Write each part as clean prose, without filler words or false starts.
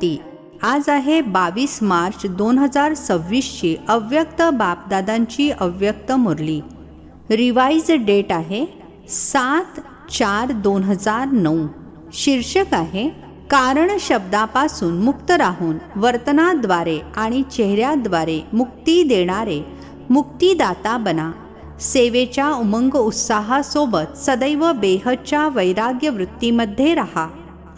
विनंती. आज आहे 22 मार्च 2026ची अव्यक्त बापदादांची अव्यक्त मुरली. रिवाइज डेट आहे 7/4/2009. शीर्षक आहे कारण शब्दापासून मुक्त राहून वर्तनाद्वारे आणि चेहऱ्याद्वारे मुक्ती देणारे मुक्तिदाता बना. सेवेच्या उमंग उत्साहासोबत सदैव बेहदच्या वैराग्य वृत्तीमध्ये राहा.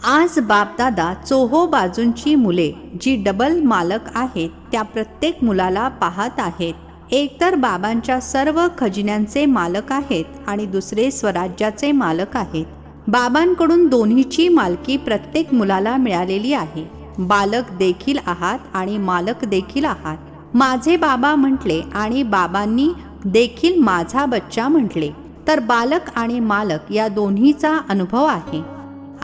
आज बापदादा चोहो बाजूंची मुले जी डबल मालक आहेत त्या प्रत्येक मुलाला पाहत आहेत. एकतर बाबांच्या सर्व खजिन्यांचे मालक आहेत आणि दुसरे स्वराज्याचे मालक आहेत. बाबांकडून दोन्हीची मालकी प्रत्येक मुलाला मिळालेली आहे. बालक देखील आहात आणि मालक देखील आहात. माझे बाबा म्हटले आणि बाबांनी देखील माझा बच्चा म्हटले, तर बालक आणि मालक या दोन्हीचा अनुभव आहे.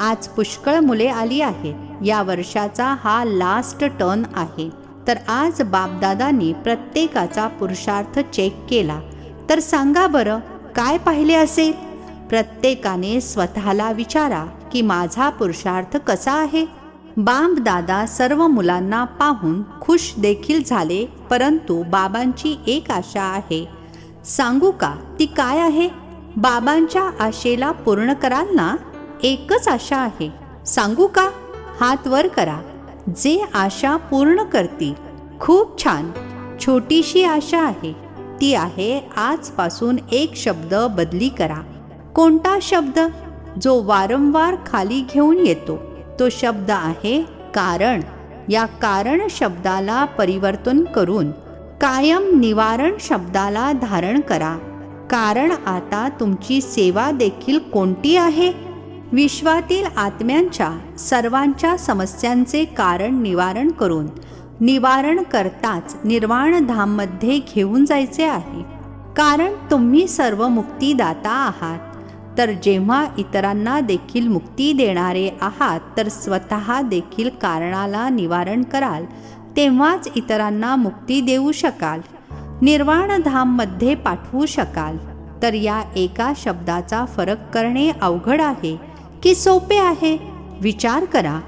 आज पुष्कळ मुले आली आहेत. या वर्षाचा हा लास्ट टर्न आहे. तर आज बापदादांनी प्रत्येकाचा पुरुषार्थ चेक केला. तर सांगा बरं काय पाहिले असेल? प्रत्येकाने स्वतःला विचारा की माझा पुरुषार्थ कसा आहे. बापदादा सर्व मुलांना पाहून खुश देखील झाले. परंतु बाबांची एक आशा आहे. सांगू का ती काय आहे? बाबांच्या आशेला पूर्ण कराल ना? एकच आशा आहे. सांगू का? हात वर करा जे आशा पूर्ण करतील. खूप छान. छोटीशी आशा आहे. ती आहे आजपासून एक शब्द बदली करा. कोणता शब्द? जो वारंवार खाली घेऊन येतो तो शब्द आहे कारण. या कारण शब्दाला परिवर्तन करून कायम निवारण शब्दाला धारण करा. कारण आता तुमची सेवा देखील कोणती आहे? विश्वातील आत्म्यांच्या सर्वांच्या समस्यांचे कारण निवारण करून निवारण करताच निर्वाण धाममध्ये घेऊन जायचे आहे. कारण तुम्ही सर्व मुक्तिदाता आहात. तर जेव्हा इतरांना देखील मुक्ती देणारे आहात तर स्वतः देखील कारणाला निवारण कराल तेव्हाच इतरांना मुक्ती देऊ शकाल, निर्वाण धाममध्ये पाठवू शकाल. तर या एका शब्दाचा फरक करणे अवघड आहे की सोपे आहे? विचार करा.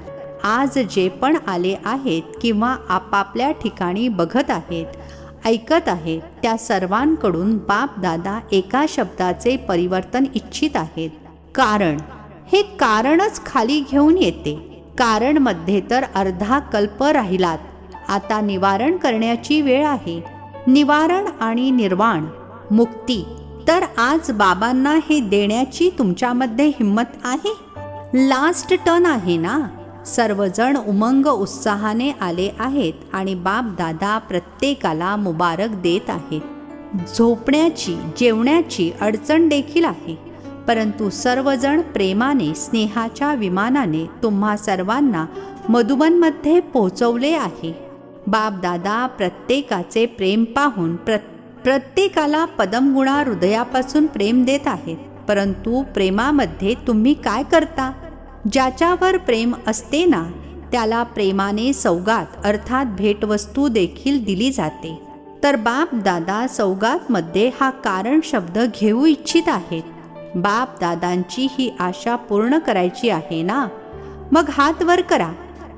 आज जे पण आले आहेत किंवा आपापल्या ठिकाणी बघत आहेत, ऐकत आहेत, त्या सर्वांकडून बापदादा एका शब्दाचे परिवर्तन इच्छित आहेत. कारण. हे कारणच खाली घेऊन येते. कारण मध्ये तर अर्धा कल्प राहिलात. आता निवारण करण्याची वेळ आहे. निवारण आणि निर्वाण, मुक्ती. तर आज बाबांना हे देण्याची तुमच्यामध्ये हिंमत आहे? लास्ट टर्न आहे ना? सर्वजण उमंग उत्साहाने आले आहेत आणि बापदादा प्रत्येकाला मुबारक देत आहेत. झोपण्याची जेवण्याची अडचण देखील आहे. परंतु सर्वजण प्रेमाने स्नेहाच्या विमानाने तुम्हा सर्वांना मधुबनमध्ये पोहोचवले आहे. बापदादा प्रत्येकाचे प्रेम पाहून प्रत्येकाला पदमगुणा हृदयापासून प्रेम देत आहेत. परंतु प्रेमामध्ये तुम्ही काय करता? ज्याच्यावर प्रेम असते ना त्याला प्रेमाने सौगात अर्थात भेटवस्तू देखील दिली जाते. तर बापदादा सौगातमध्ये हा कारण शब्द घेऊ इच्छित आहेत. बापदादांची ही आशा पूर्ण करायची आहे ना? मग हात वर करा.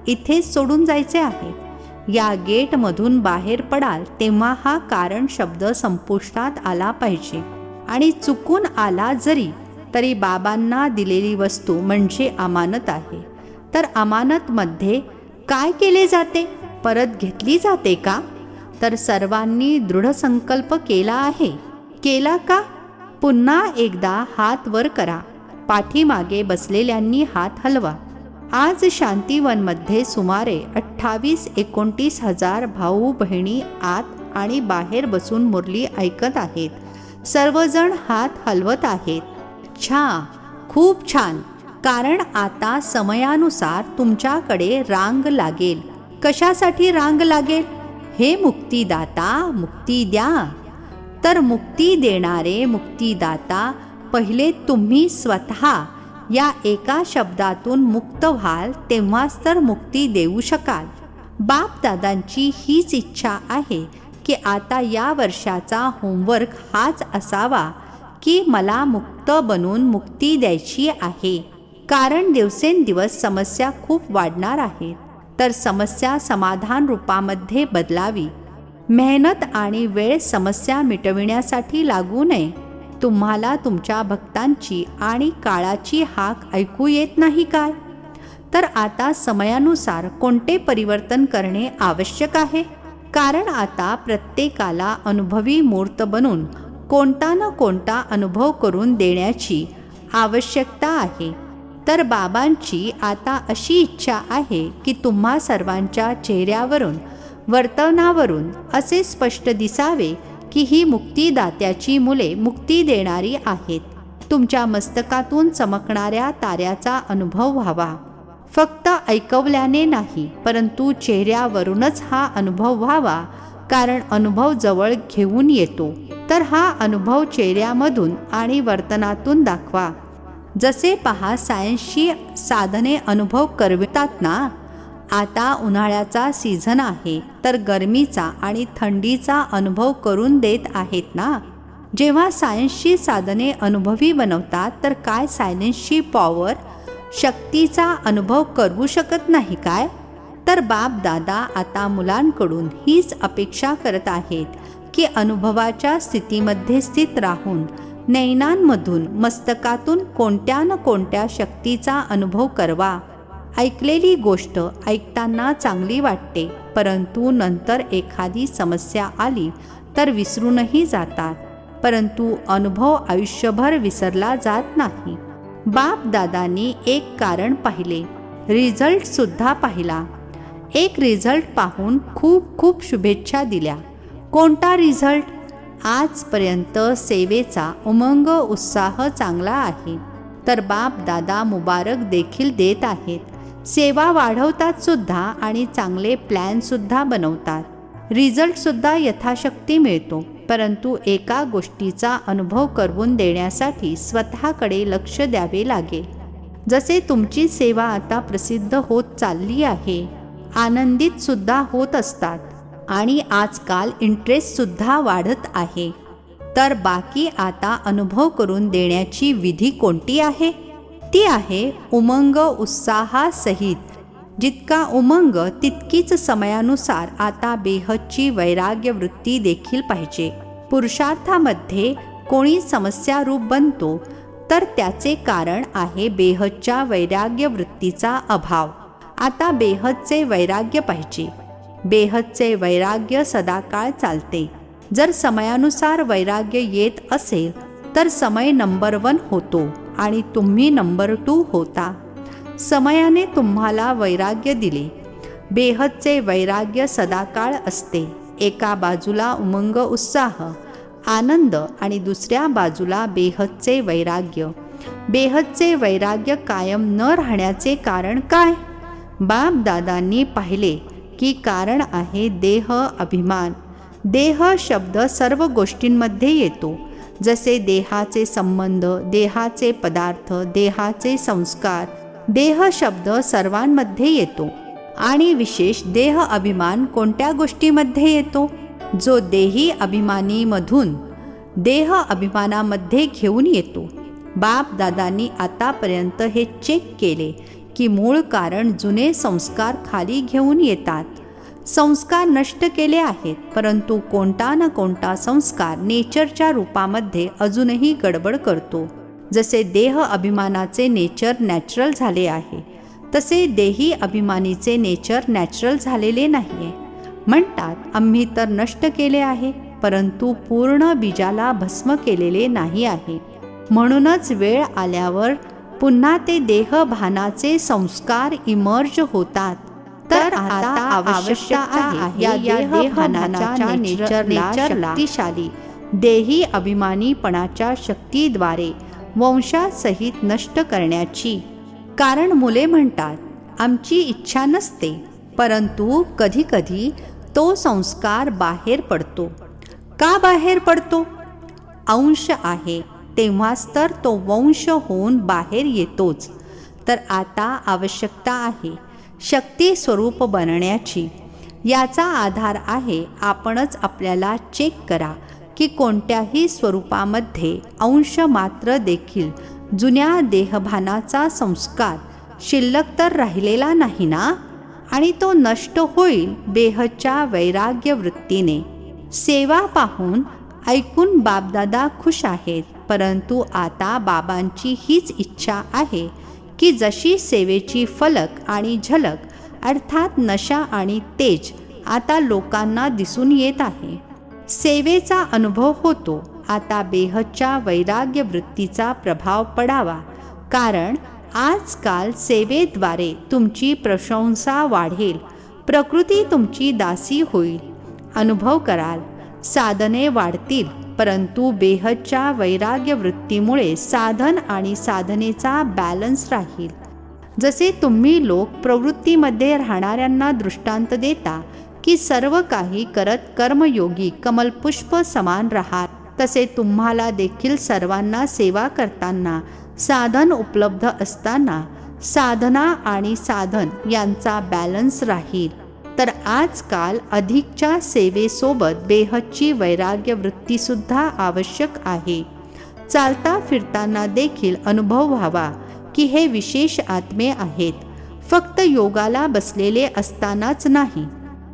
इथेच सोडून जायचे आहे. या गेटमधून बाहेर पडाल तेव्हा हा कारण शब्द संपुष्टात आला पाहिजे. आणि चुकून आला जरी तरी बाबांना दिलेली वस्तू म्हणजे अमानत आहे. तर अमानतमध्ये काय केले जाते? परत घेतली जाते का? तर सर्वांनी दृढ संकल्प केला आहे. केला का? पुन्हा एकदा हात वर करा. पाठीमागे बसलेल्यांनी हात हलवा. आज शांतीवनमध्ये सुमारे 28-29 हजार भाऊ बहिणी आत आणि बाहेर बसून मुरली ऐकत आहेत. सर्वजण हात हलवत आहेत. खूप छान. कारण आता समयानुसार तुमच्याकडे रांग लागेल. कशासाठी रांग लागेल? हे मुक्तिदाता मुक्ती द्या. तर मुक्ती देणारे मुक्तिदाता पहिले तुम्ही स्वतः या एका शब्दातून मुक्त व्हाल तेव्हाच तर मुक्ती देऊ शकाल. बापदादांची हीच इच्छा आहे की आता या वर्षाचा होमवर्क हाच असावा की मला मुक्त बनून मुक्ती द्यायची आहे. कारण दिवसेंदिवस समस्या खूप वाढणार आहेत. तर समस्या समाधान रूपामध्ये बदलावी. मेहनत आणि वेळ समस्या मिटविण्यासाठी लागू नये. तुम्हाला तुमच्या भक्तांची आणि काळाची हाक ऐकू येत नाही काय? तर आता समयानुसार कोणते परिवर्तन करणे आवश्यक आहे? कारण आता प्रत्येकाला अनुभवी मूर्त बनून कोणता न कोणता अनुभव करून देण्याची आवश्यकता आहे. तर बाबांची आता अशी इच्छा आहे की तुम्हा सर्वांच्या चेहऱ्यावरून वर्तनावरून असे स्पष्ट दिसावे की ही मुक्तिदात्याची मुले मुक्ती देणारी आहेत. तुमच्या मस्तकातून चमकणाऱ्या ताऱ्याचा अनुभव व्हावा. फक्त ऐकवल्याने नाही, परंतु चेहऱ्यावरूनच हा अनुभव व्हावा. कारण अनुभव जवळ घेऊन येतो. तर हा अनुभव चेहऱ्यामधून आणि वर्तनातून दाखवा. जसे पहा, सायन्सची साधने अनुभव करवितात ना. आता उन्हाळ्याचा सीझन आहे, तर गरमीचा आणि थंडीचा अनुभव करून देत आहेत ना. जेव्हा सायन्सची साधने अनुभवी बनवतात, तर काय सायन्सची पॉवर शक्तीचा अनुभव करू शकत नाही काय? तर बाप दादा आता मुलांकडून हीच अपेक्षा करत आहेत की अनुभवाच्या स्थितीमध्ये स्थित राहून नयनांमधून मस्तकातून कोणत्या न कोणत्या शक्तीचा अनुभव करवा. ऐकलेली गोष्ट ऐकताना चांगली वाटते, परंतु नंतर एखादी समस्या आली तर विसरूनही जातात. परंतु अनुभव आयुष्यभर विसरला जात नाही. बाप दादांनी एक कारण पाहिले, रिझल्टसुद्धा पाहिला. एक रिझल्ट पाहून खूप खूप शुभेच्छा दिल्या. कोणता रिझल्ट? आजपर्यंत सेवेचा उमंग उत्साह चांगला आहे. तर बाप दादा मुबारक देखील देत आहेत. सेवा वाढवतात सुद्धा आणि चांगले प्लॅनसुद्धा बनवतात. रिझल्टसुद्धा यथाशक्ती मिळतो. परंतु एका गोष्टीचा अनुभव करवून देण्यासाठी स्वतःकडे लक्ष द्यावे लागेल. जसे तुमची सेवा आता प्रसिद्ध होत चालली आहे, आनंदित सुद्धा होत असतात आणि आजकाल इंटरेस्टसुद्धा वाढत आहे. तर बाकी आता अनुभव करून देण्याची विधी कोणती आहे? ती आहे उमंग उत्साहासहित. जितका उमंग तितकीच समयानुसार आता बेहदची वैराग्य वृत्ती देखील पाहिजे. पुरुषार्थामध्ये कोणी समस्या रूप बनतो तर त्याचे कारण आहे बेहदच्या वैराग्य वृत्तीचा अभाव. आता बेहदचे वैराग्य पाहिजे. बेहदचे वैराग्य सदाकाळ चालते. जर समयानुसार वैराग्य येत असेल तर समय नंबर 1 होतो आणि तुम्ही नंबर 2 होता. समयाने तुम्हाला वैराग्य दिले. बेहदचे वैराग्य सदाकाळ असते. एका बाजूला उमंग उत्साह आनंद आणि दुसऱ्या बाजूला बेहदचे वैराग्य. बेहदचे वैराग्य कायम न राहण्याचे कारण काय? बाप दादांनी पाहिले की कारण आहे देह अभिमान. देह शब्द सर्व गोष्टींमध्ये येतो. जसे देहाचे संबंध, देहाचे पदार्थ, देहाचे संस्कार. देह शब्द सर्वांमध्ये येतो आणि विशेष देह अभिमान कोणत्या गोष्टीमध्ये येतो? जो देही अभिमानीमधून देह अभिमानामध्ये घेऊन येतो. बाप दादांनी आतापर्यंत हे चेक केले की मूळ कारण जुने संस्कार खाली घेऊन येतात. संस्कार नष्ट केले आहेत, परंतु कोणता ना कोणता संस्कार नेचरच्या रूपामध्ये अजूनही गडबड करतो. जसे देह अभिमानाचे नेचर नॅचरल झाले आहे, तसे देही अभिमानीचे नेचर नॅचरल झालेले नाही. म्हणतात आम्ही तर नष्ट केले आहे, परंतु पूर्ण बीजाला भस्म केलेले नाही आहे. म्हणूनच वेळ आल्यावर पुन्हा ते देहभानाचे संस्कार इमर्ज होतात. तर आता आवश्यकता आहे या देहभानाच्या नेचरला शक्तिशाली देही अभिमानीपणाच्या शक्तीद्वारे वंशासहित नष्ट करण्याची. कारण मुले म्हणतात आमची इच्छा नसते, परंतु कधीकधी तो संस्कार बाहेर पडतो. का बाहेर पडतो? अंश आहे, तेव्हाच तर तो वंश होऊन बाहेर येतोच. तर आता आवश्यकता आहे शक्ती स्वरूप बनण्याची. याचा आधार आहे आपणच आपल्याला चेक करा की कोणत्याही स्वरूपामध्ये अंश मात्र देखील जुन्या देहभानाचा संस्कार शिल्लक तर राहिलेला नाही ना. आणि तो नष्ट होईल बेहदच्या वैराग्य वृत्तीने. सेवा पाहून ऐकून बापदादा खुश आहेत, परंतु आता बाबांची हीच इच्छा आहे की जशी सेवेची फलक आणि झलक अर्थात नशा आणि तेज आता लोकांना दिसून येत आहे, सेवेचा अनुभव होतो, आता बेहदच्या वैराग्य वृत्तीचा प्रभाव पडावा. कारण आजकाल सेवेद्वारे तुमची प्रशंसा वाढेल, प्रकृती तुमची दासी होईल, अनुभव कराल, साधने वाढतील. परंतु बेहदच्या वैराग्य वृत्तीमुळे साधन आणि साधनेचा बॅलन्स राहील. जसे तुम्ही लोक प्रवृत्तीमध्ये राहणाऱ्यांना दृष्टांत देता की सर्व काही करत कर्मयोगी कमलपुष्प समान राहात, तसे तुम्हाला देखील सर्वांना सेवा करताना साधन उपलब्ध असताना साधना आणि साधन यांचा बॅलन्स राहील. तर आजकाल अधिकच्या सेवेसोबत बेहदची वैराग्य वृत्तीसुद्धा आवश्यक आहे. चालता फिरताना देखील अनुभव व्हावा की हे विशेष आत्मे आहेत, फक्त योगाला बसलेले असतानाच नाही,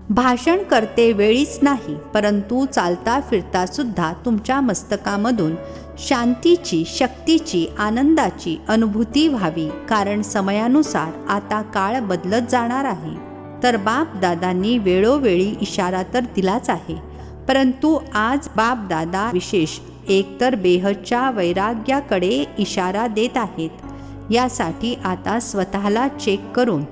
भाषण करते वेळीच नाही, परंतु चालता फिरता सुद्धा तुमच्या मस्तकामधून शांतीची, शक्तीची, आनंदाची अनुभूती व्हावी. कारण समयानुसार आता काळ बदलत जाणार आहे. तर बाप दादांनी वेळोवेळी इशारा तर दिलाच आहे, परंतु आज बाप दादा विशेष एकतर बेहदच्या वैराग्याकडे इशारा देत आहेत. यासाठी आता स्वतःला चेक करून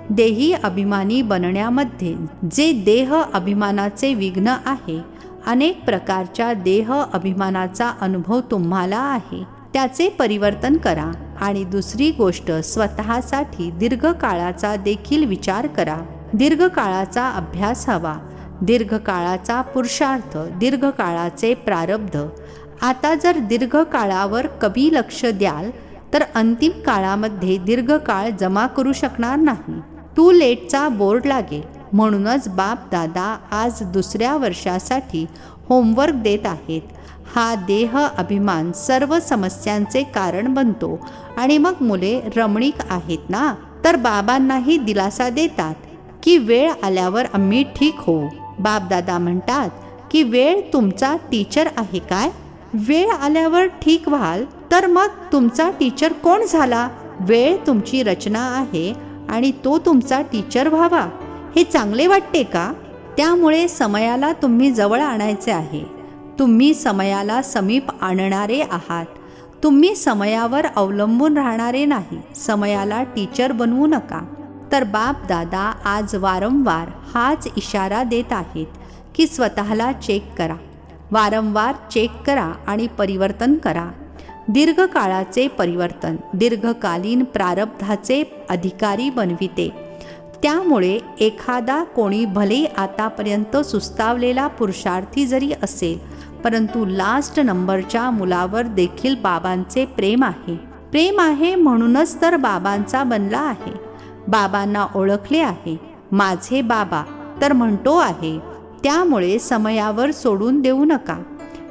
देही अभिमानी बनण्यामध्ये जे देह अभिमानाचे विघ्न आहे, अनेक प्रकारच्या देह अभिमानाचा अनुभव तुम्हाला आहे, त्याचे परिवर्तन करा. आणि दुसरी गोष्ट, स्वतःसाठी दीर्घकाळाचा देखील विचार करा. दीर्घकाळाचा अभ्यास हवा, दीर्घकाळाचा पुरुषार्थ, दीर्घकाळाचे प्रारब्ध. आता जर दीर्घकाळावर कमी लक्ष द्याल तर अंतिम काळामध्ये दीर्घकाळ जमा करू शकणार नाही. टू लेटचा बोर्ड लागेल. म्हणूनच बाप दादा आज दुसऱ्या वर्षासाठी होमवर्क देत आहेत. हा देह अभिमान सर्व समस्यांचे कारण बनतो. आणि मग मुले रमणीक आहेत ना, तर बाबांनाही दिलासा देतात की वेळ आल्यावर आम्ही ठीक होऊ. बापदादा म्हणतात की वेळ तुमचा टीचर आहे काय? वेळ आल्यावर ठीक व्हाल तर मग तुमचा टीचर कोण झाला? वेळ तुमची रचना आहे आणि तो तुमचा टीचर व्हावा हे चांगले वाटते का? त्यामुळे समयाला तुम्ही जवळ आणायचे आहे. तुम्ही समयाला समीप आणणारे आहात. तुम्ही समयावर अवलंबून राहणारे नाही. समयाला टीचर बनवू नका. तर बाप दादा आज वारंवार हाच इशारा देत आहेत की स्वतःला चेक करा, वारंवार चेक करा आणि परिवर्तन करा. दीर्घकाळाचे परिवर्तन दीर्घकालीन प्रारब्धाचे अधिकारी बनविते. त्यामुळे एखादा कोणी भले आतापर्यंत सुस्तावलेला पुरुषार्थी जरी असेल, परंतु लास्ट नंबरच्या मुलावर देखील बाबांचे प्रेम आहे. प्रेम आहे म्हणूनच तर बाबांचा बनला आहे. बाबांना ओळखले आहे. माझे बाबा तर म्हणतो आहे. त्यामुळे समयावर सोडून देऊ नका.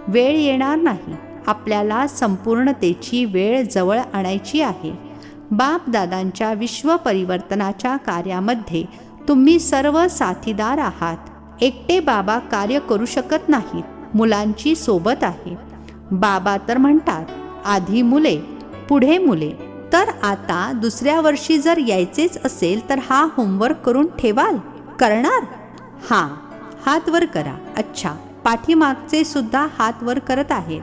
वेळ येणार नाही. आपल्याला संपूर्णतेची वेळ जवळ आणायची आहे. बाप दादांच्या विश्व परिवर्तनाच्या कार्यामध्ये तुम्ही सर्व साथीदार आहात. एकटे बाबा कार्य करू शकत नाहीत. मुलांची सोबत आहे. बाबा तर म्हणतात आधी मुले पुढे मुले. तर आता दुसऱ्या वर्षी जर यायचेच असेल तर हा होमवर्क करून ठेवाल? करणार? हां, हात वर करा. अच्छा, पाठीमागचे सुद्धा हात वर करत आहेत.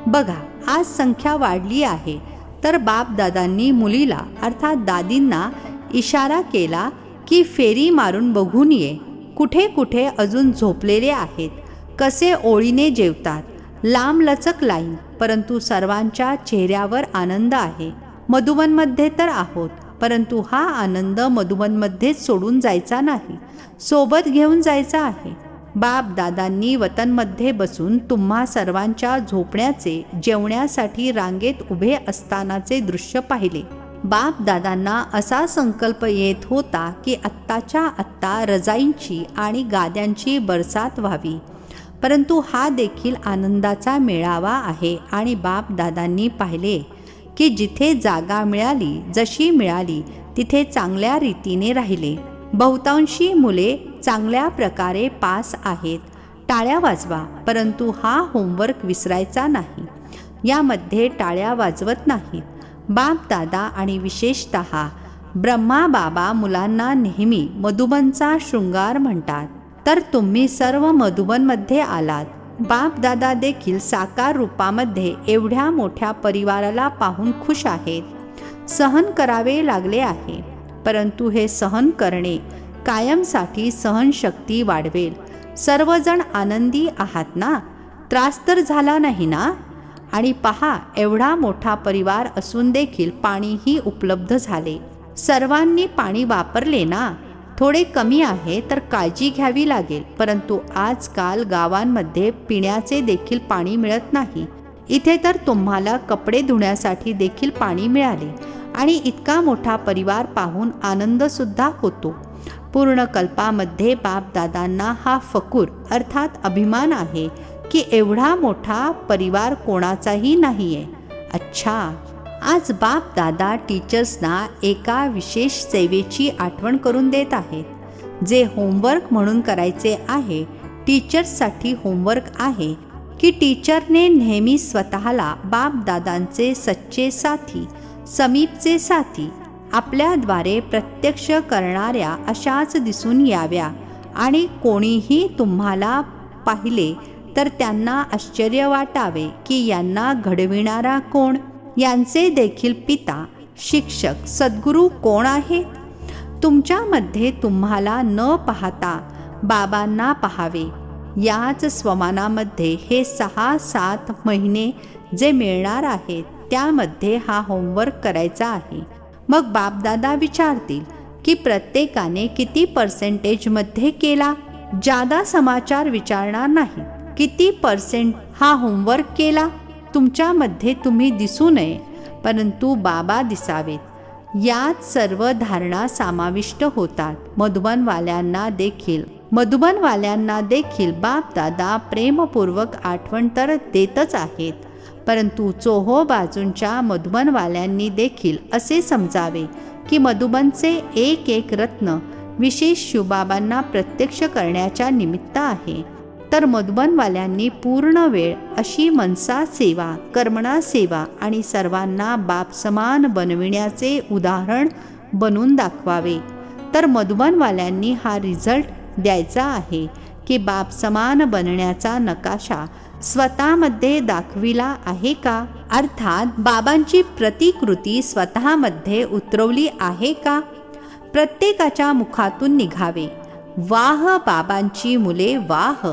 बघा, आज संख्या वाढली आहे. तर बाप दादांनी मुलीला अर्थात दादींना इशारा केला की फेरी मारून बघून ये. कुठे कुठे अजून झोपलेले आहेत. कसे ओळीने जेवतात. लांबलचक लाईन, परंतु सर्वांच्या चेहऱ्यावर आनंद आहे. मधुबनमध्ये तर आहोत, परंतु हा आनंद मधुबनमध्येच सोडून जायचा नाही, सोबत घेऊन जायचा आहे. बाप दादांनी वतनमध्ये बसून तुम्हा सर्वांच्या झोपण्याचे, जेवण्यासाठी रांगेत उभे असतानाचे दृश्य पाहिले. बाप दादांना असा संकल्प येत होता की आत्ताच्या आत्ता रजाईंची आणि गाद्यांची बरसात व्हावी. परंतु हा देखील आनंदाचा मेळावा आहे. आणि बाप दादांनी पाहिले की जिथे जागा मिळाली, जशी मिळाली तिथे चांगल्या रीतीने राहिले. बहुतांशी मुले चांगल्या प्रकारे पास आहेत. टाळ्या वाजवा, परंतु हा होमवर्क विसरायचा नाही. यामध्ये टाळ्या वाजवत नाहीत. बाप दादा आणि विशेषतः ब्रह्मा बाबा मुलांना नेहमी मधुबनचा शृंगार म्हणतात. तर तुम्ही सर्व मधुबनमध्ये आलात. बाप दादा देखील साकार रूपामध्ये एवढ्या मोठ्या परिवाराला पाहून खुश आहेत. सहन करावे लागले आहे, परंतु हे सहन करणे कायमसाठी सहनशक्ती वाढवेल. सर्वजण आनंदी आहात ना? त्रास तर झाला नाही ना? आणि पहा, एवढा मोठा परिवार असून देखील पाणीही उपलब्ध झाले. सर्वांनी पाणी वापरले ना? थोडे कमी आहे तर काळजी घ्यावी लागेल, परंतु आजकाल गावांमध्ये पिण्याचे देखील पाणी मिळत नाही. इथे तर तुम्हाला कपडे धुण्यासाठी देखील पाणी मिळाले आणि इतका मोठा परिवार पाहून आनंदसुद्धा होतो. पूर्ण कल्पामध्ये बापदादांना हा फकूर अर्थात अभिमान आहे की एवढा मोठा परिवार कोणाचाही नाही आहे. अच्छा, आज बाप दादा टीचर्सना एका विशेष सेवेची आठवण करून देत आहेत, जे होमवर्क म्हणून करायचे आहे. टीचर्ससाठी होमवर्क आहे की टीचरने नेहमी स्वतःला बाप दादांचे सच्चे साथी, समीपचे साथी, आपल्याद्वारे प्रत्यक्ष करणाऱ्या अशाच दिसून याव्या. आणि कोणीही तुम्हाला पाहिले तर त्यांना आश्चर्य वाटावे की यांना घडविणारा कोण, यांचे देखील पिता, शिक्षक, सद्गुरू कोण आहेत. तुमच्यामध्ये तुम्हाला न पाहता बाबांना पाहावे. याच स्वमानामध्ये हे 6-7 महिने जे मिळणार आहेत त्यामध्ये हा होमवर्क करायचा आहे. मग बापदादा विचारतील की प्रत्येकाने किती पर्सेंटेजमध्ये केला. जादा समाचार विचारणार नाही. किती पर्सेंट हा होमवर्क केला. तुमच्यामध्ये तुम्ही दिसू नये, परंतु बाबा दिसावेत. यात सर्व धारणा समाविष्ट होतात. मधुबनवाल्यांना देखील बापदादा प्रेमपूर्वक आठवण तर देतच आहेत, परंतु चोहो बाजूंच्या मधुबनवाल्यांनी देखील असे समजावे की मधुबनचे एक एक रत्न विशेष शिवबाबांना प्रत्यक्ष करण्याच्या निमित्त आहे. तर मधुबनवाल्यांनी पूर्ण वेळ अशी मनसा सेवा, कर्मणा सेवा आणि सर्वांना बाप समान बनविण्याचे उदाहरण बनून दाखवावे. तर मधुबनवाल्यांनी हा रिझल्ट द्यायचा आहे की बाप समान बनण्याचा नकाशा स्वतःमध्ये दाखविला आहे का, अर्थात बाबांची प्रतिकृती स्वतःमध्ये उतरवली आहे का. प्रत्येकाच्या मुखातून निघावे, वाह बाबांची मुले वाह.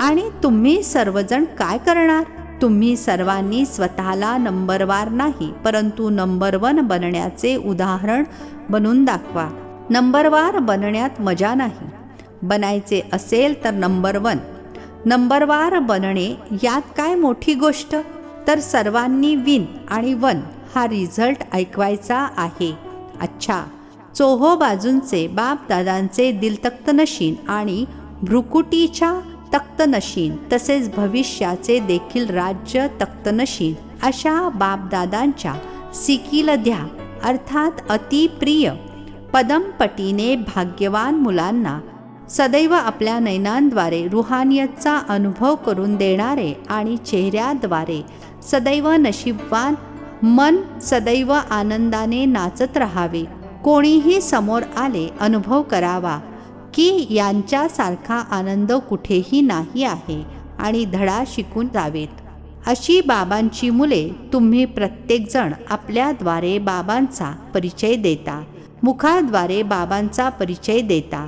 आणि तुम्ही सर्वजण काय करणार. तुम्ही सर्वांनी स्वतःला नंबरवार नाही, परंतु नंबर 1 बनण्याचे उदाहरण बनून दाखवा. नंबरवार बनण्यात मजा नाही. बनायचे असेल तर नंबरवार बनणे यात काय मोठी गोष्ट. तर सर्वांनी विन आणि 1 हा रिझल्ट ऐकवायचा आहे. अच्छा, चोहो बाजूंचे बापदादांचे दिल तख्तनशीन आणि भ्रुकुटीच्या तख्तनशीन, तसेच भविष्याचे देखील राज्य तख्तनशीन अशा बापदादांच्या सिकील द्या, अर्थात अतिप्रिय पदमपटीने भाग्यवान मुलांना सदैव आपल्या नयनांद्वारे रुहानियतचा अनुभव करून देणारे आणि चेहऱ्याद्वारे सदैव नशीबवान मन सदैव आनंदाने नाचत राहावे. कोणीही समोर आले अनुभव करावा की यांच्यासारखा आनंद कुठेही नाही आहे आणि धडा शिकून जावेत. अशी बाबांची मुले तुम्ही प्रत्येकजण आपल्याद्वारे बाबांचा परिचय देता, मुखाद्वारे बाबांचा परिचय देता,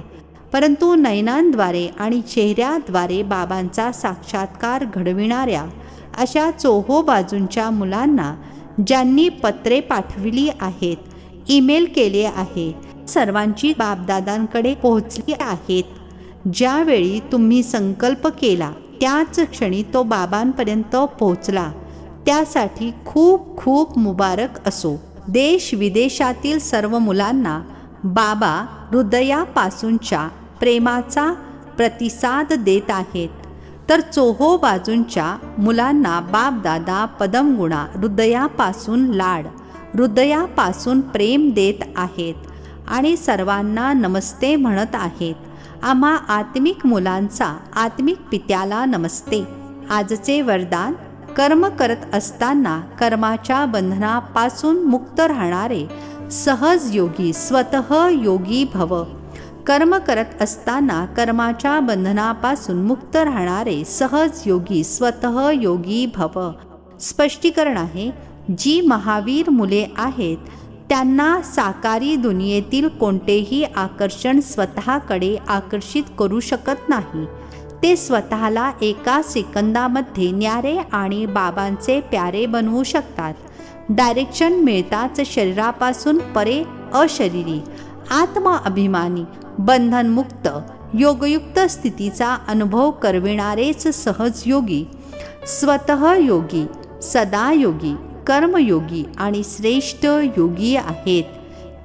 परंतु नयनांद्वारे आणि चेहऱ्याद्वारे बाबांचा साक्षात्कार घडविणाऱ्या अशा चोहो बाजूंच्या मुलांना ज्यांनी पत्रे पाठविली आहेत, ईमेल केले आहे, सर्वांची बापदादांकडे पोहोचली आहेत. ज्यावेळी तुम्ही संकल्प केला त्याच क्षणी तो बाबांपर्यंत पोहोचला. त्यासाठी खूप खूप मुबारक असो. देश विदेशातील सर्व मुलांना बाबा हृदयापासूनच्या प्रेमाचा प्रतिसाद देत आहेत. तर चोहो बाजूंच्या मुलांना बापदादा पदमगुणा हृदयापासून लाड, हृदयापासून प्रेम देत आहेत. आणि सर्वांना नमस्ते म्हणत आहेत. आम्हा आत्मिक मुलांचा आत्मिक पित्याला नमस्ते. आजचे वरदान: कर्म करत असताना कर्माच्या बंधनापासून मुक्त राहणारे सहज योगी स्वतः योगी भव. कर्म करत असताना कर्माच्या बंधनापासून मुक्त राहणारे सहज योगी स्वतः योगी भव. स्पष्टीकरण आहे: जी महावीर मुले आहेत त्यांना साकारी दुनियेतील कोणतेही आकर्षण स्वतःकडे आकर्षित करू शकत नाही. ते स्वतःला एका सेकंदामध्ये न्यारे आणि बाबांचे प्यारे बनवू शकतात. डायरेक्शन मिळताच शरीरापासून परे अशरीरी, आत्मअभिमानी, बंधनमुक्त, योगयुक्त स्थितीचा अनुभव करविणारेच सहज योगी, स्वतः योगी, सदा योगी, कर्मयोगी आणि श्रेष्ठ योगी आहेत.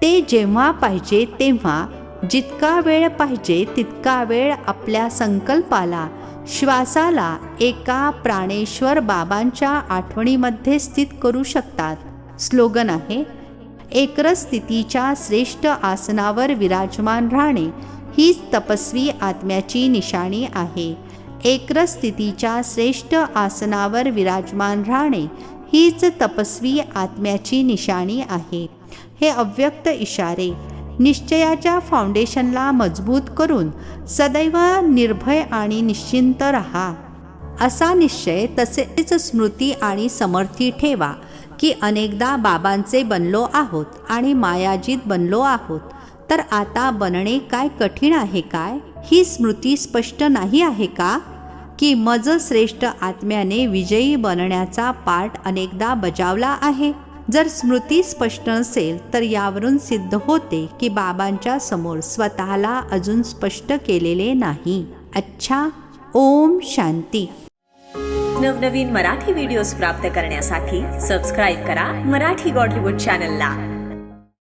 ते जेव्हा पाहिजे तेव्हा, जितका वेळ पाहिजे तितका वेळ आपल्या संकल्पाला, श्वासाला एका प्राणेश्वर बाबांच्या आठवणीमध्ये स्थित करू शकतात. स्लोगन आहे: एकरस स्थितीच्या श्रेष्ठ आसनावर विराजमान राहणे हीच तपस्वी आत्म्याची निशाणी आहे. एकरस स्थितीच्या श्रेष्ठ आसनावर विराजमान राहणे हीच तपस्वी आत्म्याची निशाणी आहे. हे अव्यक्त इशारे निश्चयाच्या फाउंडेशनला मजबूत करून सदैव निर्भय आणि निश्चिंत रहा. असा निश्चय तसेच स्मृती आणि समर्थी ठेवा की अनेकदा बाबांचे बनलो आहोत आणि मायाजीत बनलो आहोत, तर आता बनणे काय कठीण आहे काय? ही स्मृती स्पष्ट नाही आहे का? की मज श्रेष्ठ आत्म्याने विजयी बनण्याचा पाठ अनेकदा बजावला आहे. जर स्मृती स्पष्ट नसेल तर यावरून सिद्ध होते की बाबांच्या समोर स्वतःला अजून स्पष्ट केलेले नाही. अच्छा. ओम शांती. नवनवीन मराठी व्हिडिओज प्राप्त करण्यासाठी सबस्क्राईब करा मराठी गॉडलीवूड चॅनलला.